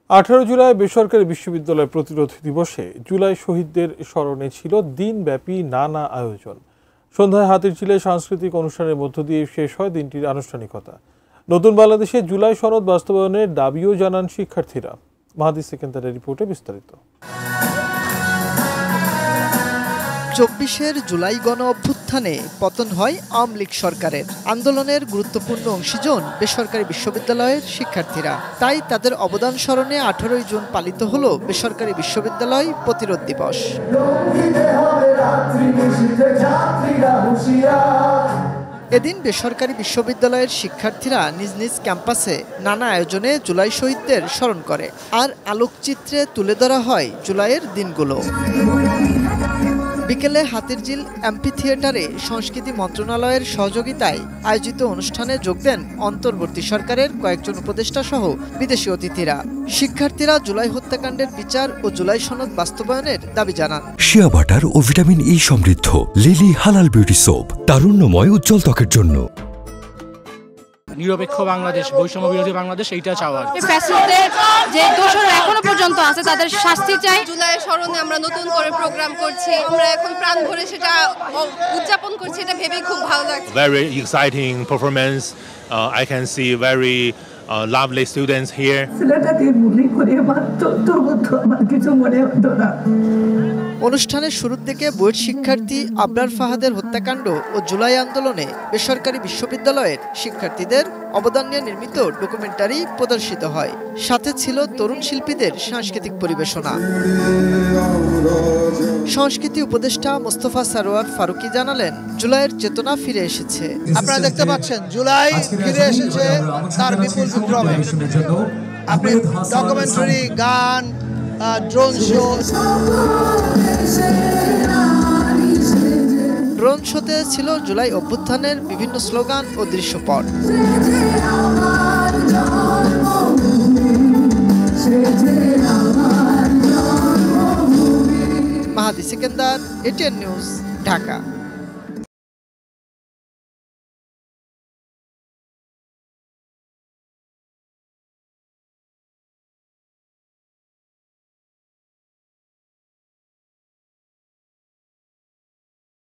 18 জুলাই বেসরকারি বিশ্ববিদ্যালয় প্রতিরোধ দিবসে জুলাই শহীদদের স্মরণে ছিল দিনব্যাপী নানা আয়োজন। সন্ধ্যায় হাতিরঝিলে সাংস্কৃতিক অনুষ্ঠানের মধ্য দিয়ে শেষ হয় দিনটির আনুষ্ঠানিকতা। নতুন বাংলাদেশে জুলাই সনদ বাস্তবায়নের দাবিও জানান শিক্ষার্থীরা। মাহাদি সেকেন্দারের রিপোর্টে বিস্তারিত। 24 জুলাই গণ অভ্যুত্থানে পতন হয় আওয়ামী লীগ সরকারের। আন্দোলনের গুরুত্বপূর্ণ অংশীজন বেসরকারি বিশ্ববিদ্যালয়ের শিক্ষার্থীরা। তাই তাদের অবদান স্মরণে 18 জুন পালিত হলো বেসরকারি বিশ্ববিদ্যালয় প্রতিরোধ দিবস। এদিন বেসরকারি বিশ্ববিদ্যালয়ের শিক্ষার্থীরা নিজ নিজ ক্যাম্পাসে নানা আয়োজনে জুলাই শহীদদের স্মরণ করে, আর আলোকচিত্রে তুলে ধরা হয় জুলাইয়ের দিনগুলো। বিকেলে হাতিরঝিল এমপি থিয়েটারে সংস্কৃতি মন্ত্রণালয়ের সহযোগিতায় আয়োজিত অনুষ্ঠানে যোগ দেন অন্তর্বর্তী সরকারের কয়েকজন উপদেষ্টা সহ বিদেশি অতিথিরা। শিক্ষার্থীরা জুলাই হত্যাকাণ্ডের বিচার ও জুলাই সনদ বাস্তবায়নের দাবি জানান। শিয়া বাটার ও ভিটামিন ই সমৃদ্ধ লিলি হালাল বিউটি সোপ, তারুণ্যময় উজ্জ্বল ত্বকের জন্য। নিরপেক্ষ বাংলাদেশ, বৈষম্য বিরোধী বাংলাদেশ, এইটা চাওয়ার। ফ্যাসিস্টদের যে দোষরা এখনো পর্যন্ত আছে তাদের শাস্তি চাই। জুলাইয়ের স্মরণে আমরা নতুন করে প্রোগ্রাম করছি, আমরা এখন প্রাণ ভরে সেটা উদযাপন করছি, এটা ভেবে খুব ভালো লাগছে। Very exciting performance. I can see very lovely students here. অনুষ্ঠানের শুরুর দিকে বুয়েট শিক্ষার্থী আবরার ফাহাদের হত্যাকাণ্ড ও জুলাই আন্দোলনে বেসরকারি বিশ্ববিদ্যালয়ের শিক্ষার্থীদের অবদান নিয়ে নির্মিত ডকুমেন্টারি প্রদর্শিত হয়। সাথে ছিল তরুণ শিল্পীদের সাংস্কৃতিক পরিবেশনা। সংস্কৃতি উপদেষ্টা মোস্তফা সারোয়ার ফারুকি জানালেন, জুলাইয়ের চেতনা ফিরে এসেছে। আপনারা দেখতে পাচ্ছেন জুলাই ফিরে এসেছে তার বিপুল বিক্রমে। আপনি ডকুমেন্টারি, গান, ড্রোন শো। ড্রোন শোতে ছিল জুলাই অভ্যুত্থানের বিভিন্ন স্লোগান ও দৃশ্যপট। মাহাদি সেকেন্দার, এটিএন নিউজ, ঢাকা।